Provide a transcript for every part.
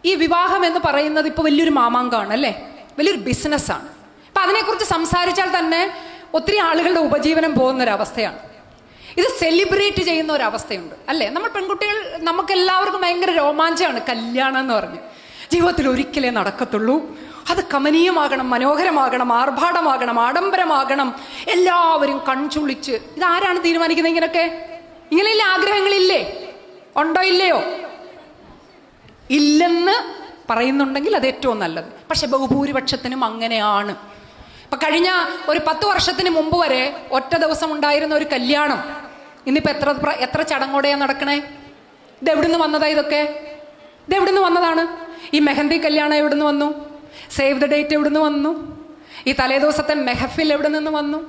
ഈ വിവാഹം എന്ന് പറയുന്നത് ഇപ്പോൾ വലിയൊരു മാമാങ്കമാണ് അല്ലേ, വലിയൊരു ബിസിനസ്സാണ്. അപ്പം അതിനെക്കുറിച്ച് സംസാരിച്ചാൽ തന്നെ ഒത്തിരി ആളുകളുടെ ഉപജീവനം പോകുന്നൊരവസ്ഥയാണ്. ഇത് സെലിബ്രേറ്റ് ചെയ്യുന്ന ഒരവസ്ഥയുണ്ട് അല്ലേ. നമ്മൾ പെൺകുട്ടികൾ, നമുക്ക് എല്ലാവർക്കും ഭയങ്കര രോമാഞ്ചമാണ് കല്യാണം എന്ന് പറഞ്ഞ്. ജീവിതത്തിൽ ഒരിക്കലേ നടക്കത്തുള്ളൂ, അത് കമനീയമാകണം, മനോഹരമാകണം, ആർഭാടമാകണം, ആഡംബരമാകണം, എല്ലാവരും കൺചുളിച്ച്. ഇതാരാണ് തീരുമാനിക്കുന്നത് ഇങ്ങനെയൊക്കെ? ഇങ്ങനെയില്ലേ ആഗ്രഹങ്ങളില്ലേ? ഉണ്ടോ ഇല്ലയോ? ഇല്ലെന്ന് പറയുന്നുണ്ടെങ്കിൽ അത് ഏറ്റവും നല്ലത്. പക്ഷെ ബഹുഭൂരിപക്ഷത്തിനും അങ്ങനെയാണ്. ഇപ്പൊ കഴിഞ്ഞ ഒരു 10 വർഷത്തിന് മുമ്പ് വരെ ഒറ്റ ദിവസം ഉണ്ടായിരുന്ന ഒരു കല്യാണം ഇന്നിപ്പോ എത്ര ചടങ്ങോടെയാ നടക്കണേ? ഇത് എവിടുന്ന് വന്നതാ ഇതൊക്കെ? ഇത് എവിടുന്ന് വന്നതാണ്? ഈ മെഹന്തി കല്യാണം എവിടുന്ന് വന്നു? സേവ് ദ ഡേറ്റ് എവിടുന്ന് വന്നു? ഈ തലേദിവസത്തെ മെഹഫിൽ എവിടെ നിന്ന് വന്നു?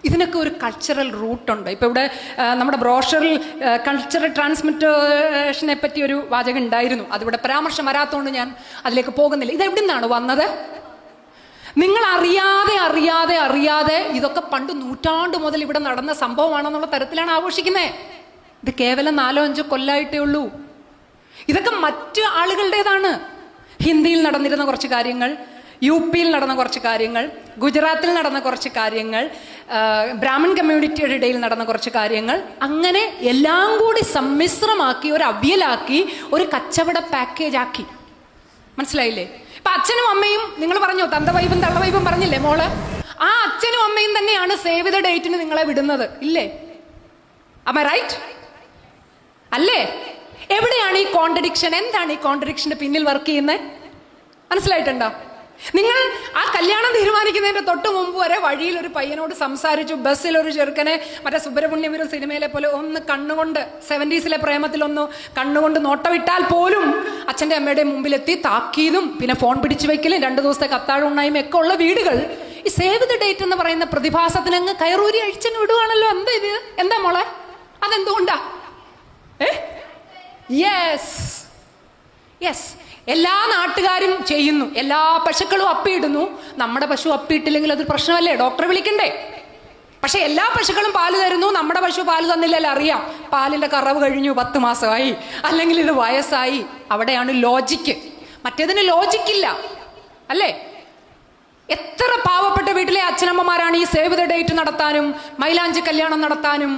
ഇതിനൊക്കെ ഒരു കൾച്ചറൽ റൂട്ടുണ്ട്. ഇപ്പൊ ഇവിടെ നമ്മുടെ ബ്രോഷറിൽ കൾച്ചറൽ ട്രാൻസ്മിറ്റേഷനെ പറ്റി ഒരു വാചകം ഉണ്ടായിരുന്നു. അതിവിടെ പരാമർശം വരാത്തതുകൊണ്ട് ഞാൻ അതിലേക്ക് പോകുന്നില്ല. ഇത് എവിടെ നിന്നാണ് വന്നത്? നിങ്ങൾ അറിയാതെ ഇതൊക്കെ പണ്ട് നൂറ്റാണ്ട് മുതൽ ഇവിടെ നടന്ന സംഭവമാണെന്നുള്ള തരത്തിലാണ് ആഘോഷിക്കുന്നത്. ഇത് കേവലം 4-5 കൊല്ലമായിട്ടേ ഉള്ളൂ. ഇതൊക്കെ മറ്റ് ആളുകളുടേതാണ്. ഹിന്ദിയിൽ നടന്നിരുന്ന കുറച്ച് കാര്യങ്ങൾ, UP-യിൽ നടന്ന കുറച്ച് കാര്യങ്ങൾ, ഗുജറാത്തിൽ നടന്ന കുറച്ച് കാര്യങ്ങൾ, ബ്രാഹ്മൺ കമ്മ്യൂണിറ്റിയുടെ ഇടയിൽ നടന്ന കുറച്ച് കാര്യങ്ങൾ, അങ്ങനെ എല്ലാം കൂടി സമ്മിശ്രമാക്കി ഒരു അവിയലാക്കി ഒരു കച്ചവട പാക്കേജ് ആക്കി. മനസ്സിലായില്ലേ? ഇപ്പൊ അച്ഛനും അമ്മയും, നിങ്ങൾ പറഞ്ഞു തന്തവൈബും തള്ളവൈബും പറഞ്ഞില്ലേ മോള്, ആ അച്ഛനും അമ്മയും തന്നെയാണ് സേവ് ദ ഡേറ്റിന് നിങ്ങളെ വിടുന്നത്. ഇല്ലേ? am I right? അല്ലേ? എവിടെയാണ് ഈ കോൺട്രഡിക്ഷൻ? എന്താണ് ഈ കോൺട്രഡിക്ഷന്റെ പിന്നിൽ വർക്ക് ചെയ്യുന്നത്? മനസ്സിലായിട്ടുണ്ടോ? നിങ്ങൾ ആ കല്യാണം തീരുമാനിക്കുന്നതിന്റെ തൊട്ട് മുമ്പ് വരെ വഴിയിൽ ഒരു പയ്യനോട് സംസാരിച്ചു, ബസ്സിൽ ഒരു ചെറുക്കനെ മറ്റേ സുബ്രഹ്മണ്യപുരം സിനിമയിലെ പോലെ ഒന്ന് കണ്ണുകൊണ്ട് 70s പ്രേമത്തിലൊന്ന് കണ്ണുകൊണ്ട് നോട്ടമിട്ടാൽ പോലും അച്ഛൻ്റെ അമ്മയുടെ മുമ്പിലെത്തി താക്കീതും പിന്നെ ഫോൺ പിടിച്ചു വെക്കലും 2 ദിവസത്തെ കത്താഴം ഉണ്ണായും ഒക്കെ ഉള്ള വീടുകൾ ഈ സേവ് ദ ഡേറ്റ് എന്ന് പറയുന്ന പ്രതിഭാസത്തിന് അങ്ങ് കയറൂരി അഴിച്ചങ്ങ് വിടുവാണല്ലോ. എന്താ ഇത്? എന്താ മോളെ? അതെന്തുകൊണ്ടാ? യെസ്, എല്ലാ നാട്ടുകാരും ചെയ്യുന്നു, എല്ലാ പശുക്കളും അപ്പിയിടുന്നു. നമ്മുടെ പശു അപ്പിയിട്ടില്ലെങ്കിൽ അതൊരു പ്രശ്നമല്ലേ? ഡോക്ടറെ വിളിക്കണ്ടേ? പക്ഷെ എല്ലാ പശുക്കളും പാല് തരുന്നു, നമ്മുടെ പശു പാല് തന്നില്ലല്ലോ. അറിയാം, പാലിന്റെ കറവ് കഴിഞ്ഞു, 10 മാസമായി, അല്ലെങ്കിൽ ഇത് വയസ്സായി. അവിടെയാണ് ലോജിക്ക്. മറ്റേതിന് ലോജിക്കില്ല അല്ലേ? എത്ര പാവപ്പെട്ട വീട്ടിലെ അച്ഛനമ്മമാരാണ് ഈ സേവ് ദ ഡേറ്റ് നടത്താനും മൈലാഞ്ചി കല്യാണം നടത്താനും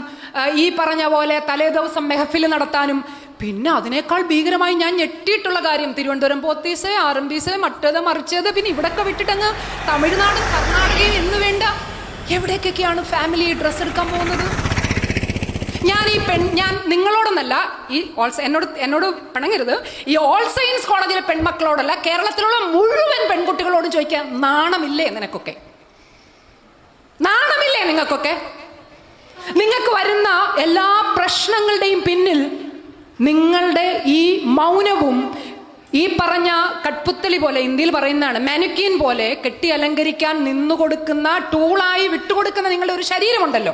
ഈ പറഞ്ഞ പോലെ തലേ ദിവസം മെഹഫിൽ നടത്താനും. പിന്നെ അതിനേക്കാൾ ഭീകരമായി ഞാൻ ഞെട്ടിയിട്ടുള്ള കാര്യം, തിരുവനന്തപുരം പോത്തീസ്, RMDs, മറ്റേത് മറിച്ചത്, പിന്നെ ഇവിടൊക്കെ വിട്ടിട്ടങ്ങ് തമിഴ്നാടും കർണാടകയും എന്ന് വേണ്ട എവിടേക്കൊക്കെയാണ് ഫാമിലി ഡ്രസ്സ് എടുക്കാൻ പോകുന്നത്. ഞാൻ നിങ്ങളോടൊന്നല്ല, ഈ എന്നോട് പിണങ്ങരുത്, ഈ ഓൾ സയൻസ് കോളേജിലെ പെൺമക്കളോടല്ല, കേരളത്തിലുള്ള മുഴുവൻ പെൺകുട്ടികളോടും ചോദിക്കാൻ നാണമില്ലേ നിനക്കൊക്കെ? നാണമില്ലേ നിങ്ങൾക്കൊക്കെ? നിങ്ങൾക്ക് വരുന്ന എല്ലാ പ്രശ്നങ്ങളുടെയും പിന്നിൽ നിങ്ങളുടെ ഈ മൗനവും ഈ പറഞ്ഞ കട്പുത്തലി പോലെ, ഇന്ത്യയിൽ പറയുന്നതാണ് മാനുക്വീൻ പോലെ കെട്ടി അലങ്കരിക്കാൻ നിന്നുകൊടുക്കുന്ന, ടൂളായി വിട്ടുകൊടുക്കുന്ന നിങ്ങളുടെ ഒരു ശരീരമുണ്ടല്ലോ,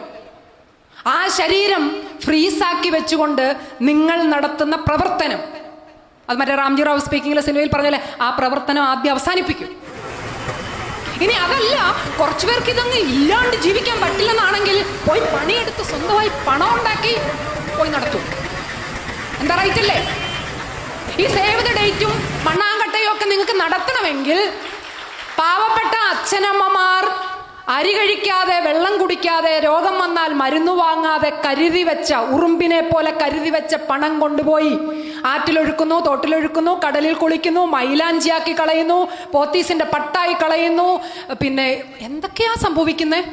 ആ ശരീരം ഫ്രീസാക്കി വെച്ചുകൊണ്ട് നിങ്ങൾ നടത്തുന്ന പ്രവർത്തനം, അത് മറ്റേ രാംജി റാവു സ്പീക്കിംഗിലെ സിനിമയിൽ പറഞ്ഞാലേ, ആ പ്രവർത്തനം ആദ്യം അവസാനിപ്പിക്കും. ഇനി അതല്ല, കുറച്ചു പേർക്ക് ഇതങ്ങ് ഇല്ലാണ്ട് ജീവിക്കാൻ പറ്റില്ലെന്നാണെങ്കിൽ പോയി പണിയെടുത്ത് സ്വന്തമായി പണം ഉണ്ടാക്കി പോയി നടത്തും. എന്താ റൈറ്റ് അല്ലേ? ഈ സേവ് ദ ഡേറ്റും മണ്ണാങ്കട്ടയും ഒക്കെ നിങ്ങൾക്ക് നടത്തണമെങ്കിൽ പാവപ്പെട്ട അച്ഛനമ്മമാർ അരി കഴിക്കാതെ, വെള്ളം കുടിക്കാതെ, രോഗം വന്നാൽ മരുന്ന് വാങ്ങാതെ കരുതി വെച്ച, ഉറുമ്പിനെ പോലെ കരുതി വെച്ച പണം കൊണ്ടുപോയി ആറ്റിലൊഴുക്കുന്നു, തോട്ടിലൊഴുക്കുന്നു, കടലിൽ കുളിക്കുന്നു, മൈലാഞ്ചിയാക്കി കളയുന്നു, പോത്തീസിന്റെ പട്ടായി കളയുന്നു. പിന്നെ എന്തൊക്കെയാ സംഭവിക്കുന്നത്?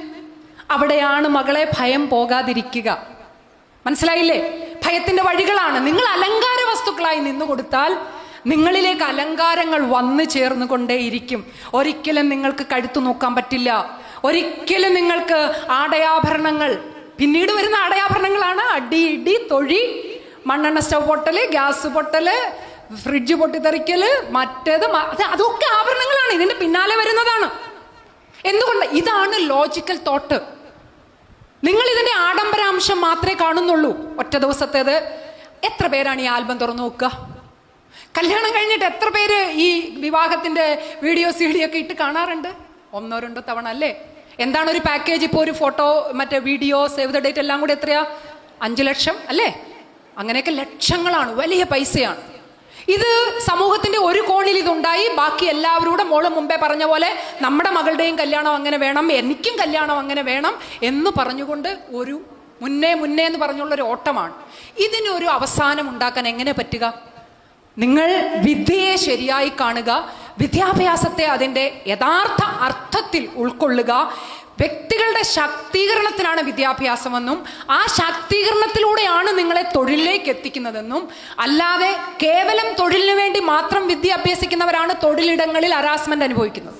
അവിടെയാണ് മകളെ ഭയം പോകാതിരിക്കുക. മനസ്സിലായില്ലേ? ഭയത്തിന്റെ വഴികളാണ്. നിങ്ങൾ അലങ്കാര വസ്തുക്കളായി നിന്നു കൊടുത്താൽ നിങ്ങളിലേക്ക് അലങ്കാരങ്ങൾ വന്നു ചേർന്ന് കൊണ്ടേയിരിക്കും. ഒരിക്കലും നിങ്ങൾക്ക് കഴുത്തു നോക്കാൻ പറ്റില്ല. ഒരിക്കലും നിങ്ങൾക്ക് ആടയാഭരണങ്ങൾ, പിന്നീട് വരുന്ന ആടയാഭരണങ്ങളാണ് അടി, ഇടി, തൊഴി, മണ്ണെണ്ണ സ്റ്റവ് പൊട്ടല്, ഗ്യാസ് പൊട്ടല്, ഫ്രിഡ്ജ് പൊട്ടിത്തെറിക്കല്, മറ്റേത് അതൊക്കെ ആഭരണങ്ങളാണ്. ഇതിന്റെ പിന്നാലെ വരുന്നതാണ്. എന്തുകൊണ്ട്? ഇതാണ് ലോജിക്കൽ തോട്ട്. നിങ്ങൾ ഇതിന്റെ ആഡംബരാംശം മാത്രമേ കാണുന്നുള്ളൂ. ഒറ്റ ദിവസത്തേത്. എത്ര പേരാണ് ഈ ആൽബം തുറന്നു നോക്കുക? കല്യാണം കഴിഞ്ഞിട്ട് എത്ര പേര് ഈ വിവാഹത്തിന്റെ വീഡിയോ CD ഒക്കെ ഇട്ട് കാണാറുണ്ട്? 1-2 തവണ അല്ലേ? എന്താണ് ഒരു പാക്കേജ്? ഇപ്പോൾ ഒരു ഫോട്ടോ, മറ്റേ വീഡിയോ, സേവ് ദ ഡേറ്റ് എല്ലാം കൂടി എത്രയാ? 5 ലക്ഷം അല്ലേ? അങ്ങനെയൊക്കെ ലക്ഷങ്ങളാണ്, വലിയ പൈസയാണ്. ഇത് സമൂഹത്തിന്റെ 1 ഇതുണ്ടായി, ബാക്കി എല്ലാവരോട് മോള് മുമ്പേ പറഞ്ഞ പോലെ നമ്മുടെ മകളുടെയും കല്യാണം അങ്ങനെ വേണം, എനിക്കും കല്യാണം അങ്ങനെ വേണം എന്ന് പറഞ്ഞുകൊണ്ട് ഒരു മുന്നേ എന്ന് പറഞ്ഞുള്ളൊരു ഓട്ടമാണ്. ഇതിനൊരു അവസാനം ഉണ്ടാക്കാൻ എങ്ങനെ പറ്റുക? നിങ്ങൾ വിദ്യയെ ശരിയായി കാണുക, വിദ്യാഭ്യാസത്തെ അതിൻ്റെ യഥാർത്ഥ അർത്ഥത്തിൽ ഉൾക്കൊള്ളുക. വ്യക്തികളുടെ ശാക്തീകരണത്തിനാണ് വിദ്യാഭ്യാസമെന്നും ആ ശാക്തീകരണത്തിലൂടെയാണ് നിങ്ങളെ തൊഴിലിലേക്ക് എത്തിക്കുന്നതെന്നും, അല്ലാതെ കേവലം തൊഴിലിനു വേണ്ടി മാത്രം വിദ്യ അഭ്യസിക്കുന്നവരാണ് തൊഴിലിടങ്ങളിൽ ഹരാസ്മെന്റ് അനുഭവിക്കുന്നത്.